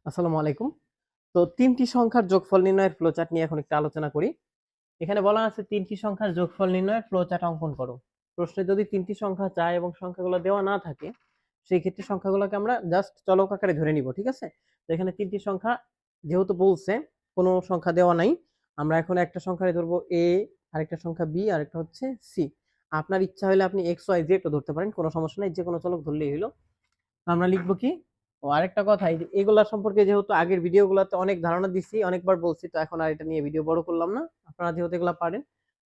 আসসালামু আলাইকুম। তো ৩ টি সংখ্যার যোগফল নির্ণয়ের ফ্লোচার্ট নিয়ে এখন একটু আলোচনা করি। এখানে বলা আছে ৩ টি সংখ্যার যোগফল নির্ণয়ের ফ্লোচার্ট অঙ্কন করো। প্রশ্নে যদি ৩ টি সংখ্যা চায় এবং সংখ্যাগুলো দেওয়া না থাকে, সেই ক্ষেত্রে সংখ্যাগুলোকে আমরা জাস্ট চলক আকারে ধরে নিব, ঠিক আছে? তো এখানে ৩ টি সংখ্যা যেহেতু বলছে, কোনো সংখ্যা দেওয়া নাই। আমরা এখন একটা সংখ্যায় ধরবো A, আরেকটা সংখ্যা B, আরেকটা হচ্ছে C। আপনার ইচ্ছা হলে আপনি X, Y, Z ও ধরতে পারেন, কোনো সমস্যা নাই। যেকোনো চলক ধরলেই হলো। আমরা লিখবো কি? ও আরেকটা কথা, এই যে এগুলা সম্পর্কে যেহেতু আগের ভিডিওগুলোতে অনেক ধারণা দিছি, অনেকবার বলছি, তো এখন আর এটা নিয়ে ভিডিও বড় করলাম না। আপনারা যেহেতু এগুলা পারেন,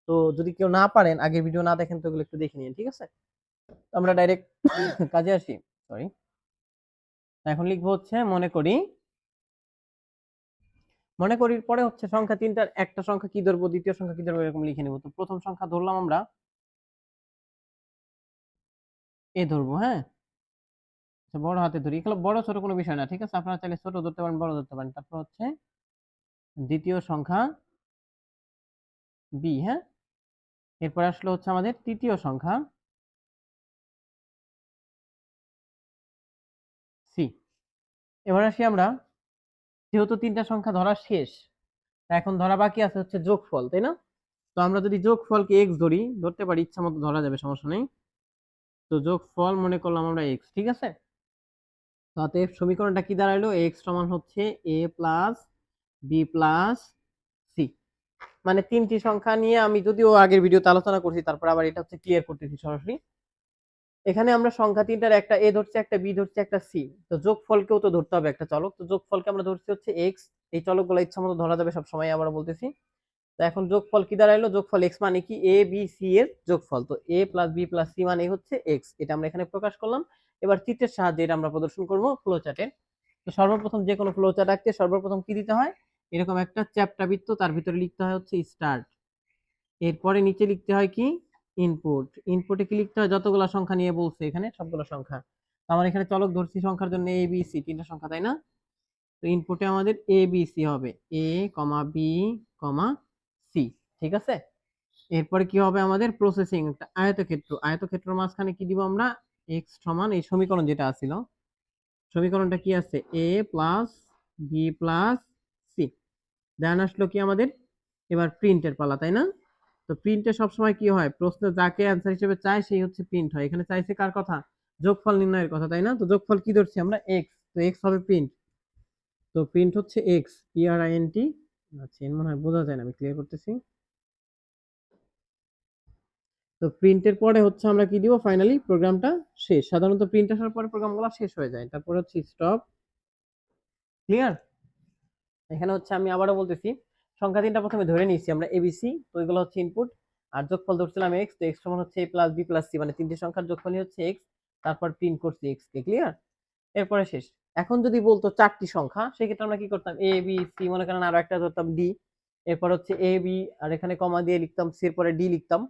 তো যদি কেউ না পারেন, আগের ভিডিও না দেখেন, তো এগুলো একটু দেখে নিন, ঠিক আছে? তো আমরা ডাইরেক্ট কাজে আসি। সরি। এখন লিখবো হচ্ছে মনে করির পরে হচ্ছে সংখ্যা তিনটার একটা সংখ্যা কি ধরবো, দ্বিতীয় সংখ্যা কি ধরবো, এরকম লিখে নেবো। তো প্রথম সংখ্যা ধরলাম আমরা এ ধরবো, হ্যাঁ? আচ্ছা, বড় হাতে ধরি। এগুলো বড় ছোট কোনো বিষয় না, ঠিক আছে? আপনারা চাইলে ছোট ধরতে পারেন, বড় ধরতে পারেন। তারপর হচ্ছে দ্বিতীয় সংখ্যা বি, হ্যাঁ? এরপর আসলো হচ্ছে আমাদের তৃতীয় সংখ্যা সি। এবার আসি আমরা, যেহেতু তিনটা সংখ্যা ধরা শেষ, এখন ধরা বাকি আছে হচ্ছে যোগফল, তাই না? তো আমরা যদি যোগফলকে এক্স ধরতে পারি, ইচ্ছা মতো ধরা যাবে, সমস্যা নেই। তো যোগফল মনে করলাম আমরা এক্স, ঠিক আছে? তো অতএব সমীকরণটা কি দাঁড়াইলো? এক্স সমান হচ্ছে এ প্লাস বি প্লাস সি। মানে তিনটি সংখ্যা নিয়ে আমি যদিও আগের ভিডিওতে আলোচনা করছি, তারপর আবার এটা হচ্ছে ক্লিয়ার করতেছি সরাসরি। এখানে আমরা সংখ্যা তিনটার একটা এ ধরছি, একটা বি ধরছি, একটা সি। তো যোগফলকেও তো ধরতে হবে একটা চলক। তো যোগফলকে আমরা ধরছি হচ্ছে এক্স। এই চলকগুলো ইচ্ছা মতো ধরা যাবে সব সময়, আবার বলতেছি। তো এখন যোগফল কি দাঁড়াইলো? যোগফল এক্স মানে কি? এ বি সি এর যোগফল। তো এ প্লাস বি প্লাস সি মানে হচ্ছে এক্স। এটা আমরা এখানে প্রকাশ করলাম। এবার চিত্রের সাহায্যে এটা আমরা প্রদর্শন করব ফ্লো চার্টে। তো সর্বপ্রথম যে কোনো ফ্লো চার্ট আঁকতে সর্বপ্রথম কি দিতে হয়? এরকম একটা চ্যাপ্টা বৃত্ত, তার ভিতরে লিখতে হয় হচ্ছে স্টার্ট। এরপরে নিচে লিখতে হয় কি? ইনপুট। ইনপুটে কি লিখতে হয়? যতগুলো সংখ্যা নিয়ে বলছে এখানে সবগুলো সংখ্যা। তো আমার এখানে চলক ধরছি সংখ্যার জন্য এ বি সি, তিনটা সংখ্যা, তাই না? তো ইনপুটে আমাদের এ বি সি হবে, এ কমা বি কমা সি, ঠিক আছে? এরপরে কি হবে? আমাদের প্রসেসিং একটা আয়তক্ষেত্র। আয়তক্ষেত্রের মাঝখানে কি দিব আমরা? এক্স সমান এই সমীকরণ যেটা আছিল, সমীকরণটা কি আছে? এ প্লাস বি প্লাস সি। দেন আসলো কি আমাদের? এবার প্রিন্টের পালা, তাই না? তো প্রিন্টে সবসময় কি হয়? প্রশ্ন যাকে অ্যান্সার হিসেবে চায় সেই হচ্ছে প্রিন্ট হয়। এখানে চাইছে কার কথা? যোগফল নির্ণয়ের কথা, তাই না? তো যোগফল কি ধরছি আমরা? এক্স। তো এক্স হবে প্রিন্ট। তো প্রিন্ট হচ্ছে x, P R I N T. আচ্ছা, এর মনে হয় বোঝা যায় না, আমি ক্লিয়ার করতেছি। তো প্রিন্টের পরে হচ্ছে আমরা কি দিব? ফাইনালি প্রোগ্রামটা শেষ। সাধারণত প্রিন্ট আসার পরে প্রোগ্রামগুলো শেষ হয়ে যায়। তারপর হচ্ছে স্টপ। ক্লিয়ার? এখানে হচ্ছে আমি আবারও বলতেছি, সংখ্যা তিনটা প্রথমে ধরে নিয়েছি আমরা এবিসি। তো এগুলো হচ্ছে ইনপুট। আর যোগফল ধরছিলাম এক্স। তো এক্স সমান হচ্ছে এ প্লাস বি প্লাস সি, মানে তিনটি সংখ্যার যোগফলই হচ্ছে এক্স। তারপর প্রিন্ট করছি এক্স কে। ক্লিয়ার? এরপরে শেষ। এখন যদি বলতো চারটি সংখ্যা, সেক্ষেত্রে আমরা কি করতাম? এ বি সি, মনে করেন আরো একটা ধরতাম ডি। এরপর হচ্ছে এ বি, আর এখানে কমা দিয়ে লিখতাম সি, এর পরে ডি লিখতাম।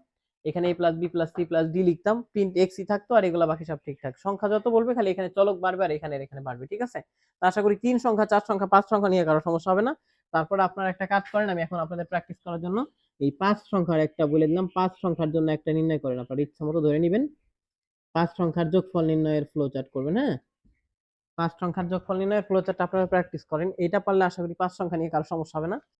এখানে A plus B plus C plus D লিখতাম। প্রিন্ট এক্সই থাকতো, আর এগুলা বাকি সব ঠিকঠাক। সংখ্যা যত বলবে, খালি এখানে চলক বাড়বে আর এখানে বাড়বে, ঠিক আছে? তো আশা করি 3 সংখ্যা, 4 সংখ্যা, 5 সংখ্যা নিয়ে কারো সমস্যা হবে না। তারপর আপনারা একটা কাজ করেন, আমি এখন আপনাদের প্র্যাকটিস করার জন্য এই 5 সংখ্যার একটা বলে দিলাম। 5 সংখ্যার জন্য একটা নির্ণয় করেন, আপনার ইচ্ছা মতো ধরে নেবেন। 5 সংখ্যার যোগফল নির্ণয়ের ফ্লো চার্ট করবেন, হ্যাঁ? 5 সংখ্যার যোগফল নির্ণয়ের ফ্লো চার্ট আপনারা প্র্যাকটিস করেন। এটা পারলে আশা করি 5 সংখ্যা নিয়ে কারো সমস্যা হবে না।